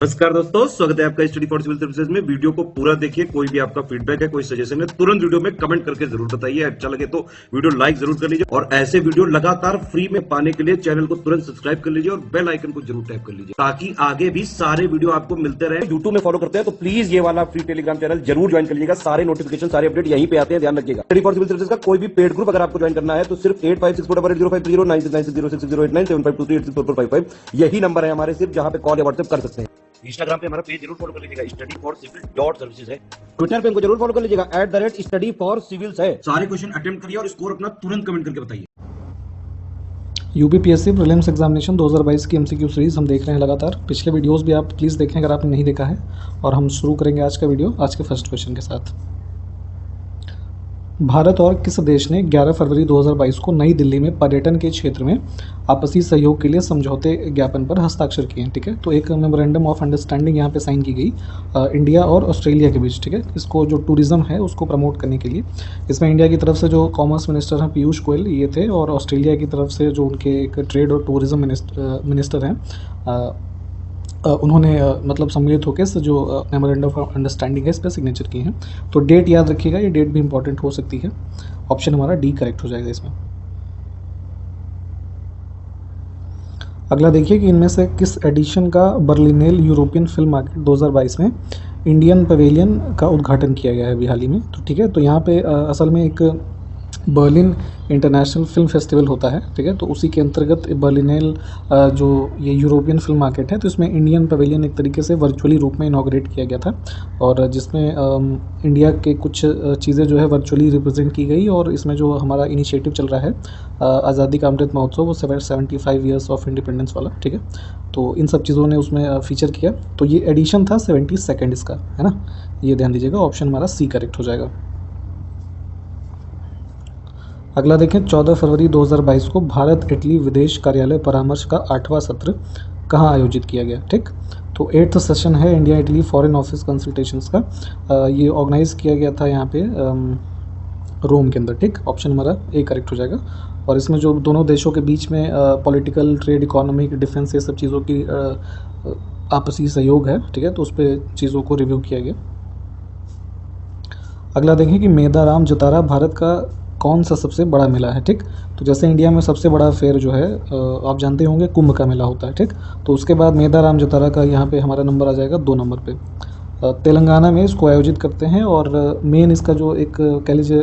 नमस्कार दोस्तों, स्वागत है आपका स्टडी फॉर सिविल सर्विसेज में। वीडियो को पूरा देखिए। कोई भी आपका फीडबैक है, कोई सजेशन है, तुरंत वीडियो में कमेंट करके जरूर बताइए। अच्छा लगे तो वीडियो लाइक जरूर कर लीजिए और ऐसे वीडियो लगातार फ्री में पाने के लिए चैनल को तुरंत सब्सक्राइब कर लीजिए और बेल आइकन को जरूर टैप कर लीजिए ताकि आगे भी सारे वीडियो आपको मिलते रहे। यूट्यूब में फॉलो करते हैं तो प्लीज ये वाला फ्री टेलीग्राम चैनल जरूर ज्वाइन कर लीजिएगा। सारे नोटिफिकेशन, सारे अपडेट यहीं पे आते हैं, ध्यान रखिएगा। स्टडी फॉर सिविल सर्विसेज का कोई भी पेड ग्रुप अगर आपको ज्वाइन करना है तो सिर्फ 8564805309697523860455 यही नंबर है हमारे, सिर्फ जहां पे कॉल या व्हाट्सएप कर सकते हैं। इंस्टाग्राम पे हमारा पेज जरूर फॉलो कर लीजिएगा, study for civil dot services है। ट्विटर पे हमको जरूर फॉलो कर लीजिएगा, @स्टडी फॉर सिविल्स है। सारे क्वेश्चन अटेम्प्ट करिए और स्कोर अपना तुरंत कमेंट करके बताइए। यूपीपीएससी प्रीलिम्स एग्जामिनेशन 2022 की एमसीक्यू सीरीज हम देख रहे हैं लगातार। पिछले वीडियोस भी आप प्लीज़ देखें अगर आपने नहीं देखा है। और हम शुरू करेंगे आज का वीडियो आज के फर्स्ट क्वेश्चन के साथ। भारत और किस देश ने 11 फरवरी 2022 को नई दिल्ली में पर्यटन के क्षेत्र में आपसी सहयोग के लिए समझौते ज्ञापन पर हस्ताक्षर किए हैं? ठीक है, तो एक मेमोरेंडम ऑफ अंडरस्टैंडिंग यहाँ पे साइन की गई इंडिया और ऑस्ट्रेलिया के बीच। ठीक है, इसको जो टूरिज़्म है उसको प्रमोट करने के लिए। इसमें इंडिया की तरफ से जो कॉमर्स मिनिस्टर हैं पीयूष गोयल ये थे, और ऑस्ट्रेलिया की तरफ से जो उनके एक ट्रेड और टूरिज़्म मिनिस्टर हैं उन्होंने मतलब सम्मिलित होकर जो मेमोरेंडम ऑफ अंडरस्टैंडिंग है इस पर सिग्नेचर किए हैं। तो डेट याद रखिएगा, ये डेट भी इंपॉर्टेंट हो सकती है। ऑप्शन हमारा डी करेक्ट हो जाएगा इसमें। अगला देखिए कि इनमें से किस एडिशन का बर्लिनेल यूरोपियन फिल्म मार्केट 2022 में इंडियन पवेलियन का उद्घाटन किया गया है अभी हाल ही में। तो ठीक है, तो यहाँ पे असल में एक बर्लिन इंटरनेशनल फिल्म फेस्टिवल होता है। ठीक है, तो उसी के अंतर्गत बर्लिनेल जो ये यूरोपियन फिल्म मार्केट है, तो इसमें इंडियन पवेलियन एक तरीके से वर्चुअली रूप में इनॉग्रेट किया गया था, और जिसमें इंडिया के कुछ चीज़ें जो है वर्चुअली रिप्रेजेंट की गई। और इसमें जो हमारा इनिशिएटिव चल रहा है आज़ादी का अमृत महोत्सव, वो 75 ईयर्स ऑफ इंडिपेंडेंस वाला। ठीक है, तो इन सब चीज़ों ने उसमें फीचर किया। तो ये एडिशन था 72 इसका, है ना, ये ध्यान दीजिएगा। ऑप्शन हमारा सी करेक्ट हो जाएगा। अगला देखें, 14 फरवरी 2022 को भारत इटली विदेश कार्यालय परामर्श का 8वां सत्र कहाँ आयोजित किया गया? ठीक, तो 8th सेशन है India Italy foreign office consultations का। ये ऑर्गेनाइज किया गया था यहाँ पे रोम के अंदर। ठीक, ऑप्शन हमारा ए करेक्ट हो जाएगा। और इसमें जो दोनों देशों के बीच में पॉलिटिकल, ट्रेड, इकोनॉमिक, डिफेंस, ये सब चीज़ों की आपसी सहयोग है। ठीक है, तो उस पर चीज़ों को रिव्यू किया गया। अगला देखें कि मेदाराम जतारा भारत का कौन सा सबसे बड़ा मेला है? ठीक, तो जैसे इंडिया में सबसे बड़ा फेयर जो है आप जानते होंगे कुंभ का मेला होता है। ठीक, तो उसके बाद मेदाराम जतारा का यहाँ पे हमारा नंबर आ जाएगा 2 नंबर पे। तेलंगाना में इसको आयोजित करते हैं, और मेन इसका जो एक कह लीजिए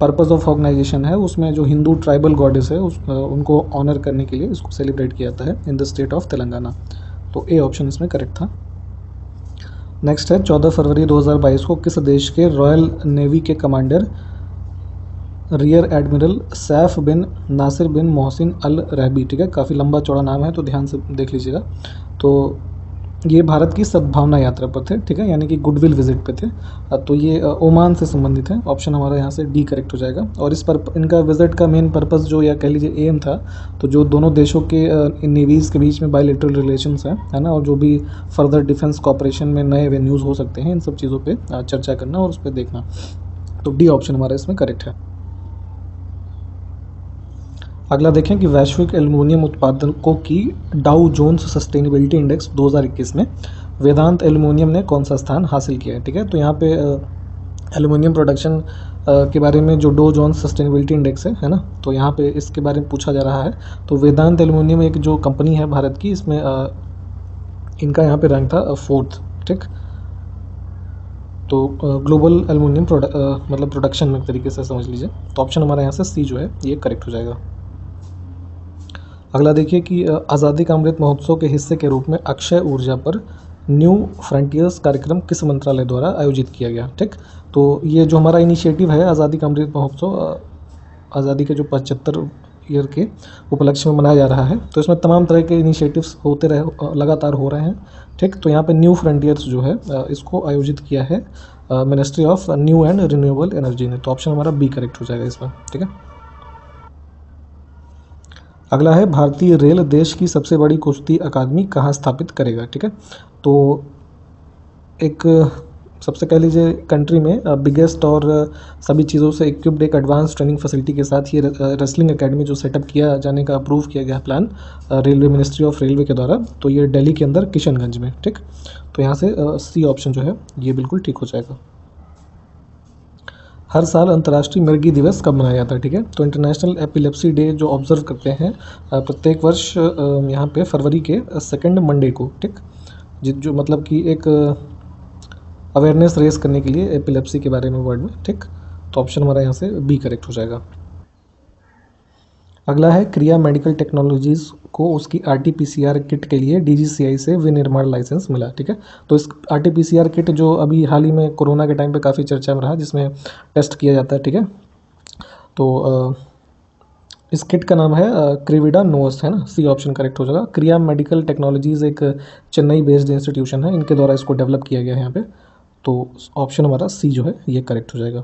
पर्पज़ ऑफ ऑर्गेनाइजेशन है, उसमें जो हिंदू ट्राइबल गॉडेस है उनको ऑनर करने के लिए इसको सेलिब्रेट किया जाता है in the state of Telangana. तो ए ऑप्शन इसमें करेक्ट था। नेक्स्ट है, 14 फरवरी 2022 को किस देश के रॉयल नेवी के कमांडर रियर एडमिरल सैफ बिन नासिर बिन मोहसिन अल रहबी, ठीक है, काफ़ी लंबा चौड़ा नाम है तो ध्यान से देख लीजिएगा, तो ये भारत की सद्भावना यात्रा पर थे। ठीक है, यानी कि गुडविल विजिट पे थे। तो ये ओमान से संबंधित है। ऑप्शन हमारा यहाँ से डी करेक्ट हो जाएगा। और इस पर इनका विजिट का मेन पर्पस जो, या कह लीजिए एम था, तो जो दोनों देशों के नेवीज़ के बीच में बायलैटरल रिलेशंस हैं, है ना, और जो भी फर्दर डिफेंस कॉपरेशन में नए वेन्यूज़ हो सकते हैं, इन सब चीज़ों पर चर्चा करना और उस पर देखना। तो डी ऑप्शन हमारा इसमें करेक्ट है। अगला देखें कि वैश्विक एल्युमिनियम उत्पादकों की डाउ जोन्स सस्टेनेबिलिटी इंडेक्स 2021 में वेदांत एल्युमिनियम ने कौन सा स्थान हासिल किया है? ठीक है, तो यहाँ पे एल्युमिनियम प्रोडक्शन के बारे में जो डो जोन्स सस्टेनेबिलिटी इंडेक्स है ना, तो यहाँ पे इसके बारे में पूछा जा रहा है। तो वेदांत एल्युमिनियम एक जो कंपनी है भारत की, इसमें इनका यहाँ पे रैंक था 4th। ठीक, तो ग्लोबल एल्युमिनियम मतलब प्रोडक्शन में एक तरीके से समझ लीजिए। तो ऑप्शन हमारा यहाँ से सी जो है ये करेक्ट हो जाएगा। अगला देखिए कि आज़ादी का अमृत महोत्सव के हिस्से के रूप में अक्षय ऊर्जा पर न्यू फ्रंटियर्स कार्यक्रम किस मंत्रालय द्वारा आयोजित किया गया? ठीक, तो ये जो हमारा इनिशिएटिव है आज़ादी का अमृत महोत्सव, आज़ादी के जो 75 ईयर के उपलक्ष्य में मनाया जा रहा है, तो इसमें तमाम तरह के इनिशिएटिव्स होते रहे, लगातार हो रहे हैं। ठीक, तो यहाँ पे न्यू फ्रंटियर्स जो है इसको आयोजित किया है ministry of new and renewable energy ने। तो ऑप्शन हमारा बी करेक्ट हो जाएगा इसमें। ठीक है, अगला है, भारतीय रेल देश की सबसे बड़ी कुश्ती अकादमी कहाँ स्थापित करेगा? ठीक है, तो एक सबसे कह लीजिए कंट्री में बिगेस्ट और सभी चीज़ों से इक्विप्ड एक एडवांस ट्रेनिंग फैसिलिटी के साथ ये रेसलिंग एकेडमी जो सेटअप किया जाने का अप्रूव किया गया plan railway ministry of railway के द्वारा, तो ये दिल्ली के अंदर किशनगंज में, ठीक। तो यहाँ से सी ऑप्शन जो है ये बिल्कुल ठीक हो जाएगा। हर साल अंतर्राष्ट्रीय मिर्गी दिवस कब मनाया जाता है, ठीक है। तो इंटरनेशनल एपिलेप्सी डे जो ऑब्जर्व करते हैं प्रत्येक वर्ष यहाँ पे फरवरी के सेकंड मंडे को, ठीक। जो मतलब कि एक अवेयरनेस रेस करने के लिए एपिलेप्सी के बारे में वर्ल्ड में, ठीक। तो ऑप्शन हमारा यहाँ से बी करेक्ट हो जाएगा। अगला है क्रिया मेडिकल टेक्नोलॉजीज़ को उसकी आरटीपीसीआर किट के लिए डीजीसीआई से विनिर्माण लाइसेंस मिला, ठीक है। तो इस आरटीपीसीआर किट जो अभी हाल ही में कोरोना के टाइम पे काफ़ी चर्चा में रहा, जिसमें टेस्ट किया जाता है, ठीक है। तो इस किट का नाम है क्रिविडा नोस, है ना। सी ऑप्शन करेक्ट हो जाएगा। क्रिया मेडिकल टेक्नोलॉजीज़ एक चेन्नई बेस्ड इंस्टीट्यूशन है, इनके द्वारा इसको डेवलप किया गया है यहाँ पे। तो ऑप्शन हमारा सी जो है ये करेक्ट हो जाएगा।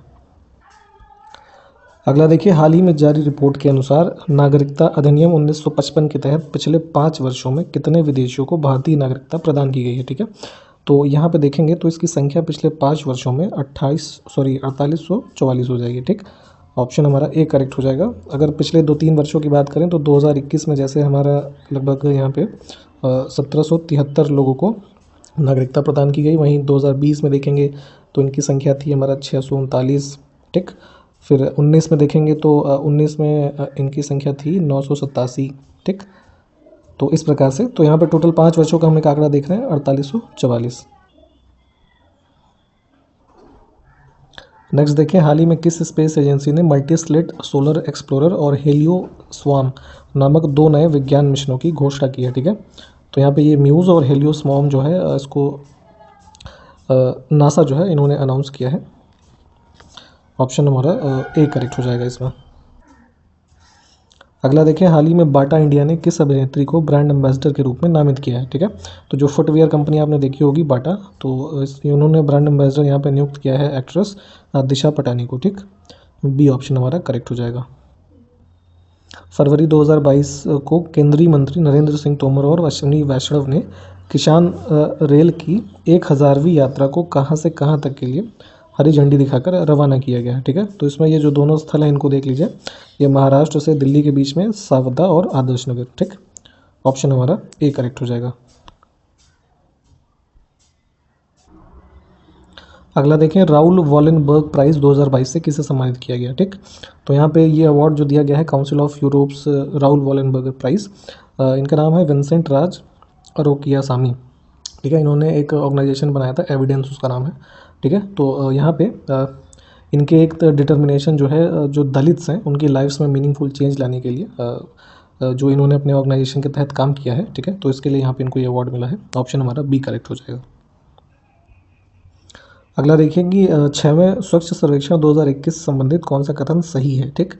अगला देखिए, हाल ही में जारी रिपोर्ट के अनुसार नागरिकता अधिनियम 1955 के तहत पिछले 5 वर्षों में कितने विदेशियों को भारतीय नागरिकता प्रदान की गई है, ठीक है। तो यहाँ पे देखेंगे तो इसकी संख्या पिछले 5 वर्षों में 4844 हो जाएगी, ठीक। ऑप्शन हमारा ए करेक्ट हो जाएगा। अगर पिछले 2-3 वर्षों की बात करें तो 2021 में जैसे हमारा लगभग यहाँ पे 1773 लोगों को नागरिकता प्रदान की गई, वहीं 2020 में देखेंगे तो इनकी संख्या थी हमारा 639, ठीक। फिर 19 में देखेंगे तो 19 में इनकी संख्या थी 987, ठीक। तो इस प्रकार से तो यहाँ पे टोटल 5 वर्षों का हम एक आंकड़ा देख रहे हैं 4844। नेक्स्ट देखिए, हाल ही में किस स्पेस एजेंसी ने मल्टी स्लिट सोलर एक्सप्लोरर और हेलियो स्वाम नामक 2 नए विज्ञान मिशनों की घोषणा की है, ठीक है। तो यहाँ पे ये म्यूज़ और हेलियो स्वाम जो है इसको नासा जो है इन्होंने अनाउंस किया है। ऑप्शन हमारा ए करेक्ट हो जाएगा इसमें। अगला देखें, हाल ही में बाटा इंडिया ने किस अभिनेत्री को ब्रांड एम्बेसडर के रूप में नामित किया है, ठीक है। तो जो फुटवियर कंपनी आपने देखी होगी बाटा, तो उन्होंने ब्रांड एम्बेसडर यहाँ पे नियुक्त किया है एक्ट्रेस दिशा पटानी को, ठीक। बी ऑप्शन हमारा करेक्ट हो जाएगा। फरवरी 2022 को केंद्रीय मंत्री नरेंद्र सिंह तोमर और अश्विनी वैष्णव ने किसान रेल की 1000वीं यात्रा को कहाँ से कहाँ तक के लिए हरी झंडी दिखाकर रवाना किया गया है, ठीक है। तो इसमें ये जो दोनों स्थल हैं इनको देख लीजिए, ये महाराष्ट्र से दिल्ली के बीच में सावदा और आदर्श नगर, ठीक। ऑप्शन हमारा ए करेक्ट हो जाएगा। अगला देखें, राउल वॉलेनबर्ग प्राइज़ 2022 से किसे सम्मानित किया गया, ठीक। तो यहाँ पे ये अवार्ड जो दिया गया है Council of Europe's Raoul Wallenberg Prize, इनका नाम है विंसेंट राज अरोकियासामी, ठीक है। इन्होंने एक ऑर्गेनाइजेशन बनाया था, एविडेंस उसका नाम है, ठीक है। तो यहाँ पे इनके एक डिटर्मिनेशन जो है जो दलित्स हैं उनकी लाइफ्स में मीनिंगफुल चेंज लाने के लिए जो इन्होंने अपने ऑर्गेनाइजेशन के तहत काम किया है, ठीक है। तो इसके लिए यहाँ पे इनको ये अवार्ड मिला है। ऑप्शन हमारा बी करेक्ट हो जाएगा। अगला देखिए कि 6वें स्वच्छ सर्वेक्षण 2021 से संबंधित कौन सा कथन सही है, ठीक।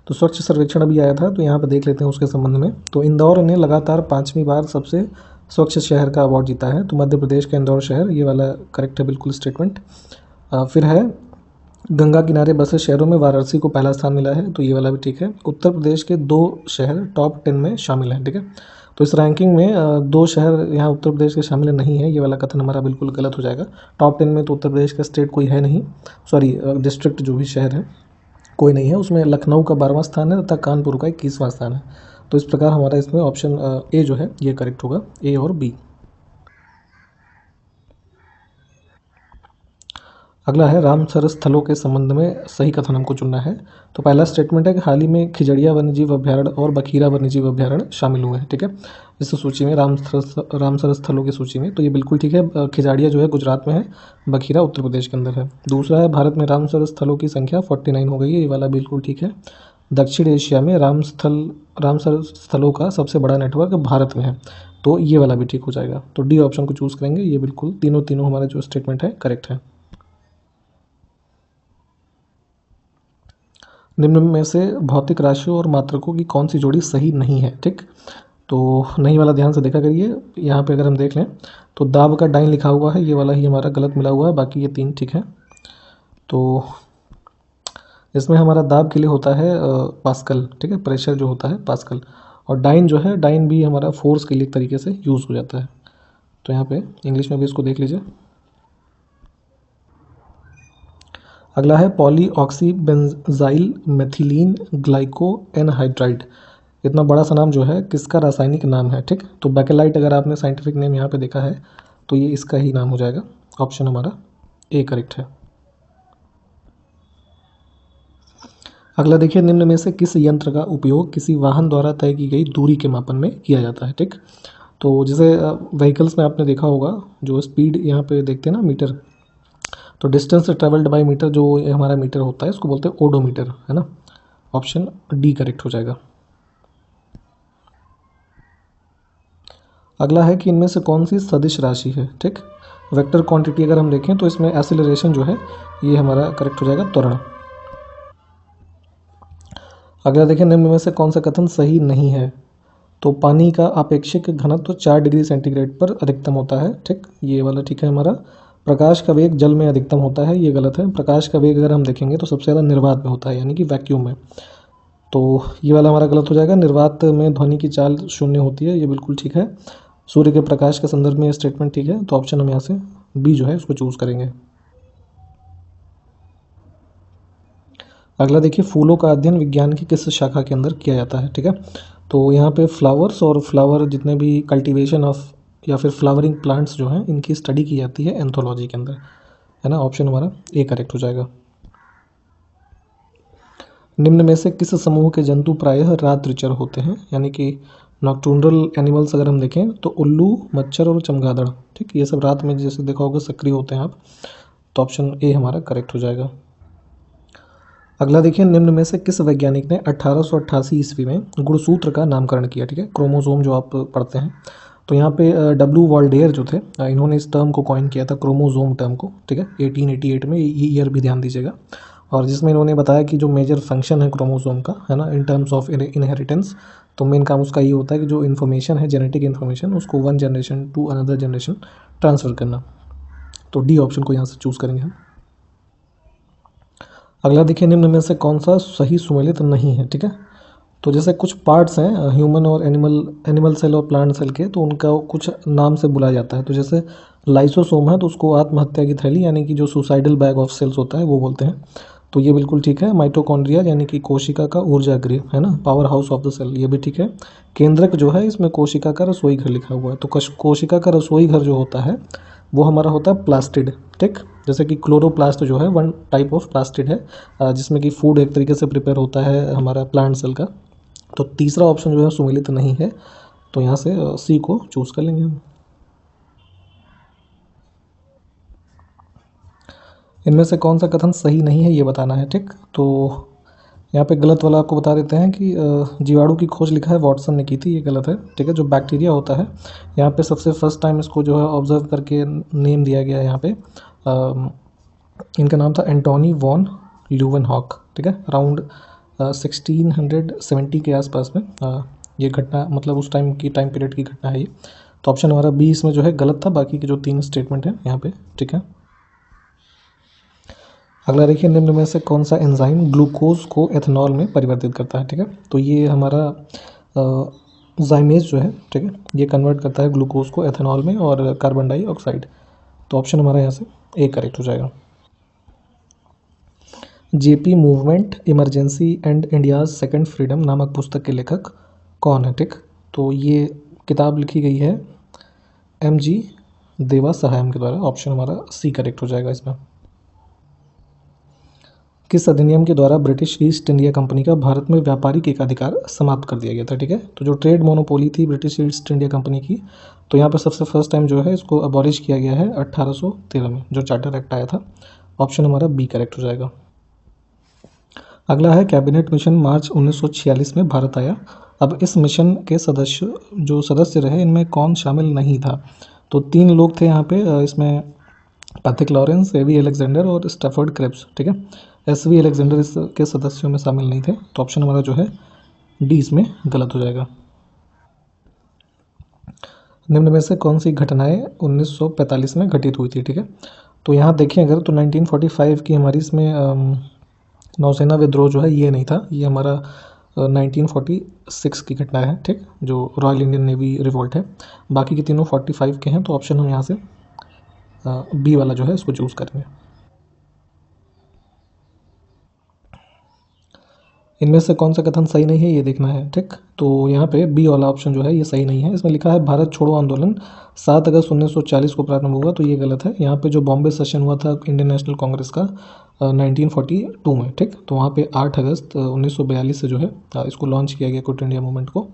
तो स्वच्छ सर्वेक्षण अभी आया था, तो यहाँ पे देख लेते हैं उसके संबंध में। तो इंदौर ने लगातार 5वीं बार सबसे स्वच्छ शहर का अवार्ड जीता है। तो मध्य प्रदेश का इंदौर शहर, ये वाला करेक्ट है बिल्कुल स्टेटमेंट। फिर है गंगा किनारे बसे शहरों में वाराणसी को पहला स्थान मिला है, तो ये वाला भी ठीक है। उत्तर प्रदेश के 2 शहर टॉप 10 में शामिल हैं, ठीक है। तो इस रैंकिंग में 2 शहर यहाँ उत्तर प्रदेश के शामिल नहीं है, ये वाला कथन हमारा बिल्कुल गलत हो जाएगा। टॉप 10 में तो उत्तर प्रदेश का स्टेट कोई है नहीं, सॉरी डिस्ट्रिक्ट जो भी शहर है कोई नहीं है। उसमें लखनऊ का 12वां स्थान है तथा कानपुर का 21वां स्थान है। तो इस प्रकार हमारा इसमें ऑप्शन ए जो है ये करेक्ट होगा, ए और बी। अगला है रामसर स्थलों के संबंध में सही कथन हमको चुनना है। तो पहला स्टेटमेंट है कि हाल ही में खिजड़िया वन्यजीव अभ्यारण्य और बखीरा वन्यजीव अभ्यारण्य शामिल हुए हैं, ठीक है, इस सूची में रामसर स्थलों की सूची में। तो ये बिल्कुल ठीक है। खिजड़िया जो है गुजरात में है, बखीरा उत्तर प्रदेश के अंदर है। दूसरा है भारत में रामसर स्थलों की संख्या 49 हो गई है, ये वाला बिल्कुल ठीक है। दक्षिण एशिया में रामसर स्थलों का सबसे बड़ा नेटवर्क भारत में है, तो ये वाला भी ठीक हो जाएगा। तो डी ऑप्शन को चूज़ करेंगे, ये बिल्कुल तीनों हमारे जो स्टेटमेंट है करेक्ट है। निम्न में से भौतिक राशियों और मात्रकों की कौन सी जोड़ी सही नहीं है, ठीक। तो नहीं वाला ध्यान से देखा करिए। यहाँ पे अगर हम देख लें तो दाब का डाइन लिखा हुआ है, ये वाला ही हमारा गलत मिला हुआ है, बाकी ये 3 ठीक है। तो इसमें हमारा दाब के लिए होता है पास्कल, ठीक है, प्रेशर जो होता है पास्कल। और डाइन जो है, डाइन भी हमारा फोर्स के लिए एक तरीके से यूज़ हो जाता है। तो यहाँ पे इंग्लिश में भी इसको देख लीजिए। अगला है पॉलीऑक्सी बेंजाइल मेथिलीन ग्लाइको एनहाइड्राइड। इतना बड़ा सा नाम जो है किसका रासायनिक नाम है, ठीक। तो बैकेलाइट अगर आपने साइंटिफिक नेम यहाँ पे देखा है तो ये इसका ही नाम हो जाएगा। ऑप्शन हमारा ए करेक्ट है। अगला देखिए, निम्न में से किस यंत्र का उपयोग किसी वाहन द्वारा तय की गई दूरी के मापन में किया जाता है, ठीक। तो जैसे व्हीकल्स में आपने देखा होगा जो स्पीड यहाँ पे देखते हैं ना मीटर, तो डिस्टेंस ट्रेवल्ड बाय मीटर जो ये हमारा मीटर होता है इसको बोलते हैं ओडोमीटर, है ना। ऑप्शन डी करेक्ट हो जाएगा। अगला है कि इनमें से कौन सी सदिश राशि है, ठीक। वेक्टर क्वांटिटी अगर हम देखें तो इसमें एक्सीलरेशन जो है ये हमारा करेक्ट हो जाएगा त्वरण। अगला देखिए, निम्न में से कौन सा कथन सही नहीं है। तो पानी का आपेक्षिक घनत्व 4 डिग्री सेंटीग्रेड पर अधिकतम होता है, ठीक। ये वाला ठीक है हमारा। प्रकाश का वेग जल में अधिकतम होता है, ये गलत है। प्रकाश का वेग अगर हम देखेंगे तो सबसे ज़्यादा निर्वात में होता है, यानी कि वैक्यूम में। तो ये वाला हमारा गलत हो जाएगा। निर्वात में ध्वनि की चाल शून्य होती है, ये बिल्कुल ठीक है। सूर्य के प्रकाश के संदर्भ में ये स्टेटमेंट ठीक है। तो ऑप्शन हम यहाँ से बी जो है उसको चूज़ करेंगे। अगला देखिए, फूलों का अध्ययन विज्ञान की किस शाखा के अंदर किया जाता है, ठीक है। तो यहाँ पे फ्लावर्स और फ्लावर जितने भी कल्टीवेशन ऑफ या फिर फ्लावरिंग प्लांट्स जो हैं इनकी स्टडी की जाती है एंथोलॉजी के अंदर, है ना। ऑप्शन हमारा ए करेक्ट हो जाएगा। निम्न में से किस समूह के जंतु प्रायः रात्रिचर होते हैं, यानी कि नॉक्टर्नल एनिमल्स अगर हम देखें तो उल्लू, मच्छर और चमगादड़, ठीक। ये सब रात में जैसे देखा होगा सक्रिय होते हैं आप। तो ऑप्शन ए हमारा करेक्ट हो जाएगा। अगला देखिए, निम्न में से किस वैज्ञानिक ने 1888 ईस्वी में गुणसूत्र का नामकरण किया, ठीक है। क्रोमोसोम जो आप पढ़ते हैं, तो यहाँ पे डब्ल्यू वॉल्डेयर जो थे इन्होंने इस टर्म को कॉइन किया था, क्रोमोसोम टर्म को, ठीक है। 1888 में, ये ईयर भी ध्यान दीजिएगा। और जिसमें इन्होंने बताया कि जो मेजर फंक्शन है क्रोमोसोम का, है ना, इन टर्म्स ऑफ इनहेरिटेंस, तो मेन काम उसका ये होता है कि जो इन्फॉर्मेशन है, जेनेटिक इन्फॉर्मेशन, उसको one generation to another generation transfer करना। तो डी ऑप्शन को यहाँ से चूज़ करेंगे हम। अगला देखिए, निम्न में से कौन सा सही सुमेलित नहीं है, ठीक है। तो जैसे कुछ पार्ट्स हैं ह्यूमन और एनिमल सेल और प्लांट सेल के, तो उनका कुछ नाम से बुलाया जाता है। तो जैसे लाइसोसोम है तो उसको आत्महत्या की थैली, यानी कि जो सुसाइडल बैग ऑफ सेल्स होता है वो बोलते हैं। तो ये बिल्कुल ठीक है। माइटोकॉन्ड्रिया यानी कि कोशिका का ऊर्जा गृह, है ना, power house of the cell, ये भी ठीक है। केंद्रक जो है इसमें कोशिका का रसोई घर लिखा हुआ है। तो कोशिका का रसोई घर जो होता है वो हमारा होता है प्लास्टिड, ठीक। जैसे कि क्लोरोप्लास्ट जो है वन टाइप ऑफ प्लास्टिड है, जिसमें कि फूड एक तरीके से प्रिपेयर होता है हमारा प्लांट सेल का। तो तीसरा ऑप्शन जो है सुमेलित नहीं है, तो यहाँ से सी को चूज़ कर लेंगे हम। इनमें से कौन सा कथन सही नहीं है ये बताना है, ठीक। तो यहाँ पे गलत वाला आपको बता देते हैं कि जीवाणु की खोज लिखा है वॉटसन ने की थी, ये गलत है, ठीक है। जो बैक्टीरिया होता है यहाँ पे सबसे फर्स्ट टाइम इसको जो है ऑब्जर्व करके नेम दिया गया है यहाँ पे। इनका नाम था एंटोनी वॉन ल्यूवेनहॉक, ठीक है। अराउंड 1670 के आसपास में ये घटना, मतलब उस टाइम पीरियड की घटना है ये। तो ऑप्शन हमारा बी इसमें जो है गलत था, बाकी के जो 3 स्टेटमेंट हैं यहाँ पे ठीक है। अगला देखिए, निम्न में से कौन सा एंजाइम ग्लूकोज को एथेनॉल में परिवर्तित करता है, ठीक है। तो ये हमारा जाइमेज जो है, ठीक है, ये कन्वर्ट करता है ग्लूकोज को एथेनॉल में और कार्बन डाइऑक्साइड। तो ऑप्शन हमारा यहाँ से ए करेक्ट हो जाएगा। JP movement emergency and India's second freedom नामक पुस्तक के लेखक कौन है, ठीक। तो ये किताब लिखी गई है MG देवा सहायम के द्वारा। ऑप्शन हमारा सी करेक्ट हो जाएगा इसमें। किस अधिनियम के द्वारा ब्रिटिश ईस्ट इंडिया कंपनी का भारत में व्यापारिक एकाधिकार समाप्त कर दिया गया था, ठीक है। तो जो ट्रेड मोनोपोली थी ब्रिटिश ईस्ट इंडिया कंपनी की, तो यहाँ पर सबसे फर्स्ट टाइम जो है इसको अबॉलिश किया गया है 1813 में, जो चार्टर एक्ट आया था। ऑप्शन हमारा बी करेक्ट हो जाएगा। अगला है कैबिनेट मिशन मार्च 1946 में भारत आया। अब इस मिशन के सदस्य रहे इनमें कौन शामिल नहीं था। तो 3 लोग थे यहाँ पे इसमें, पैथिक लॉरेंस, एवी अलेक्जेंडर और स्टैफर्ड क्रिप्स, ठीक है। SV अलेक्जेंडर इसके सदस्यों में शामिल नहीं थे। तो ऑप्शन हमारा जो है डी इसमें गलत हो जाएगा। निम्न में से कौन सी घटनाएं 1945 में घटित हुई थी, ठीक है। तो यहाँ देखिए अगर, तो 1945 की हमारी इसमें नौसेना विद्रोह जो है ये नहीं था, ये हमारा 1946 की घटना है, ठीक, जो रॉयल इंडियन नेवी रिवोल्ट है। बाकी के तीनों 45 के हैं। तो ऑप्शन हम यहाँ से बी वाला जो है इसको चूज़ करेंगे। इनमें से कौन सा कथन सही नहीं है ये देखना है, ठीक। तो यहाँ पे बी वाला ऑप्शन जो है ये सही नहीं है। इसमें लिखा है भारत छोड़ो आंदोलन 7 अगस्त 1940 को प्रारंभ हुआ, तो ये गलत है। यहाँ पे जो बॉम्बे सेशन हुआ था इंडियन नेशनल कांग्रेस का 1942 में, ठीक। तो वहाँ पे 8 अगस्त 1942 से जो है इसको लॉन्च किया गया क्विट इंडिया मूवमेंट को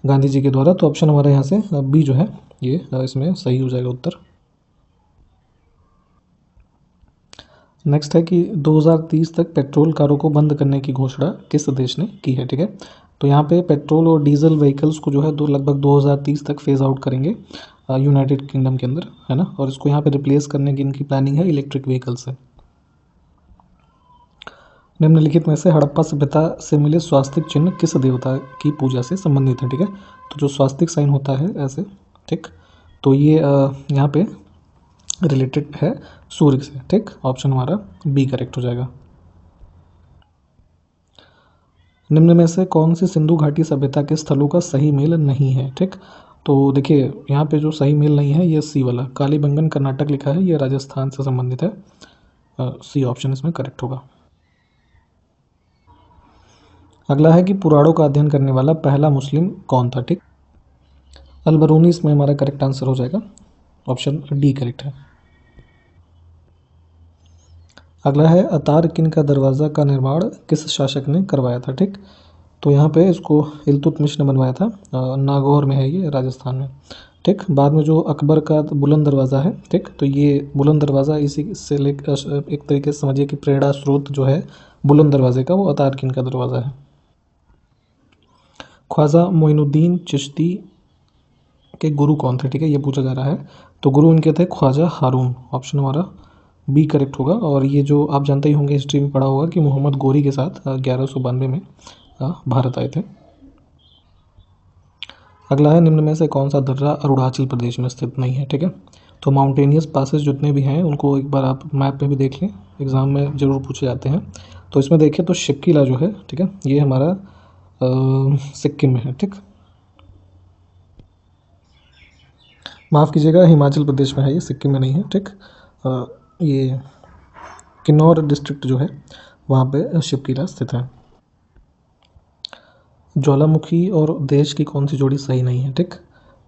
गांधी जी के द्वारा। तो ऑप्शन हमारा यहाँ से बी जो है ये इसमें सही हो जाएगा उत्तर। नेक्स्ट है कि 2030 तक पेट्रोल कारों को बंद करने की घोषणा किस देश ने की है, ठीक है। तो यहाँ पे पेट्रोल और डीजल व्हीकल्स को जो है लगभग 2030 तक फेज आउट करेंगे यूनाइटेड किंगडम के अंदर, है ना। और इसको यहाँ पे रिप्लेस करने की इनकी प्लानिंग है इलेक्ट्रिक व्हीकल से। निम्नलिखित में से हड़प्पा सभ्यता से मिले स्वास्तिक चिन्ह किस देवता की पूजा से संबंधित है, ठीक है। तो जो स्वास्तिक साइन होता है ऐसे, ठीक, तो ये यहाँ पे रिलेटेड है सूर्य से, ठीक। ऑप्शन हमारा बी करेक्ट हो जाएगा। निम्न में से कौन सी सिंधु घाटी सभ्यता के स्थलों का सही मेल नहीं है, ठीक। तो देखिए यहाँ पे जो सही मेल नहीं है ये सी वाला कालीबंगन कर्नाटक लिखा है, ये राजस्थान से संबंधित है। सी ऑप्शन इसमें करेक्ट होगा। अगला है कि पुराणों का अध्ययन करने वाला पहला मुस्लिम कौन था, ठीक। अल-बरूनी इसमें हमारा करेक्ट आंसर हो जाएगा। ऑप्शन डी करेक्ट है। अगला है अतारकिन का दरवाज़ा का निर्माण किस शासक ने करवाया था, ठीक। तो यहाँ पे इसको इल्तुतमिश ने बनवाया था, नागौर में है ये राजस्थान में, ठीक। बाद में जो अकबर का बुलंद दरवाज़ा है, ठीक, तो ये बुलंद दरवाज़ा इसी से एक तरीके से समझिए कि प्रेरणा स्रोत जो है बुलंद दरवाजे का वो अतारकिन का दरवाज़ा है। ख्वाजा मोइनुद्दीन चिश्ती के गुरु कौन थे, ठीक है, ये पूछा जा रहा है। तो गुरु इनके थे ख्वाजा हारून। ऑप्शन हमारा बी करेक्ट होगा। और ये जो आप जानते ही होंगे, हिस्ट्री में पढ़ा होगा कि मोहम्मद गोरी के साथ 1192 में भारत आए थे। अगला है निम्न में से कौन सा दर्रा अरुणाचल प्रदेश में स्थित नहीं है, ठीक है। तो माउंटेनियस पासेस जितने भी हैं उनको एक बार आप मैप पे भी देख लें, एग्ज़ाम में ज़रूर पूछे जाते हैं। तो इसमें देखिए तो शिपकिला जो है, ठीक है, ये हमारा सिक्किम में है, ठीक। माफ़ कीजिएगा हिमाचल प्रदेश में है, ये सिक्किम में नहीं है, ठीक। ये किन्नौर डिस्ट्रिक्ट जो है वहाँ पे शिपकिला स्थित है। ज्वालामुखी और देश की कौन सी जोड़ी सही नहीं है, ठीक।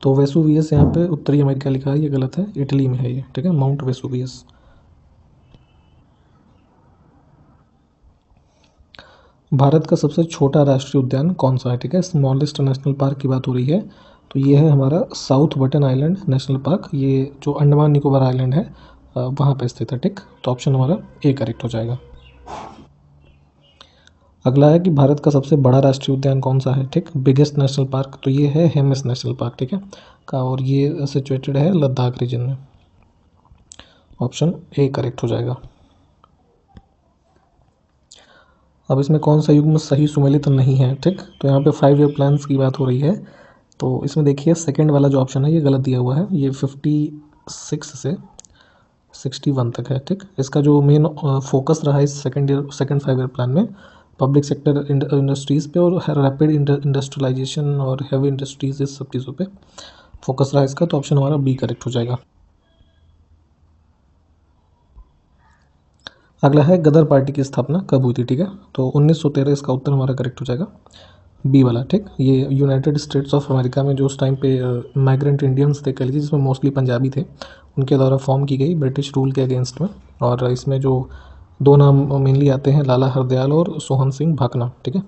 तो वेसुवियस यहाँ पे उत्तरी अमेरिका लिखा है, ये गलत है, इटली में है ये, ठीक है, माउंट वेसुवियस। भारत का सबसे छोटा राष्ट्रीय उद्यान कौन सा है, ठीक है। स्मॉलेस्ट नेशनल पार्क की बात हो रही है, तो ये है हमारा south button island national park, ये जो अंडमान निकोबार आइलैंड है वहाँ पे स्थित है, ठीक। तो ऑप्शन हमारा ए करेक्ट हो जाएगा। अगला है कि भारत का सबसे बड़ा राष्ट्रीय उद्यान कौन सा है, ठीक। बिगेस्ट नेशनल पार्क, तो ये है हेमिस नेशनल पार्क, ठीक है, का, और ये सिचुएटेड है लद्दाख रीजन में। ऑप्शन ए करेक्ट हो जाएगा। अब इसमें कौन सा युग्म सही सुमेलित नहीं है, ठीक। तो यहाँ पे 5 ईयर प्लान्स की बात हो रही है। तो इसमें देखिए सेकंड वाला जो ऑप्शन है ये गलत दिया हुआ है, ये 56 से 61 तक है, ठीक। इसका जो मेन फोकस रहा है इस सेकंड 5 ईयर प्लान में पब्लिक सेक्टर इंडस्ट्रीज़ पे और रैपिड इंडस्ट्रियलाइजेशन और हैवी इंडस्ट्रीज़, इस सब चीज़ों पे फोकस रहा है इसका। तो ऑप्शन हमारा बी करेक्ट हो जाएगा। अगला है गदर पार्टी की स्थापना कब हुई थी, ठीक है। तो 1913 इसका उत्तर हमारा करेक्ट हो जाएगा, बी वाला, ठीक। ये यूनाइटेड स्टेट्स ऑफ अमेरिका में जो उस टाइम पे माइग्रेंट इंडियंस थे कह लीजिए, जिसमें मोस्टली पंजाबी थे, उनके द्वारा फॉर्म की गई ब्रिटिश रूल के अगेंस्ट में। और इसमें जो 2 नाम मेनली आते हैं, लाला हरदयाल और सोहन सिंह भाकना, ठीक है।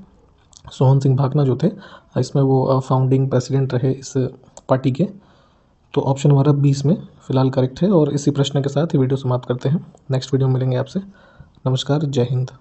सोहन सिंह भाकना जो थे इसमें वो फाउंडिंग प्रेसिडेंट रहे इस पार्टी के। तो ऑप्शन हमारा 20 में फ़िलहाल करेक्ट है। और इसी प्रश्न के साथ ये वीडियो समाप्त करते हैं। नेक्स्ट वीडियो में मिलेंगे आपसे। नमस्कार, जय हिंद।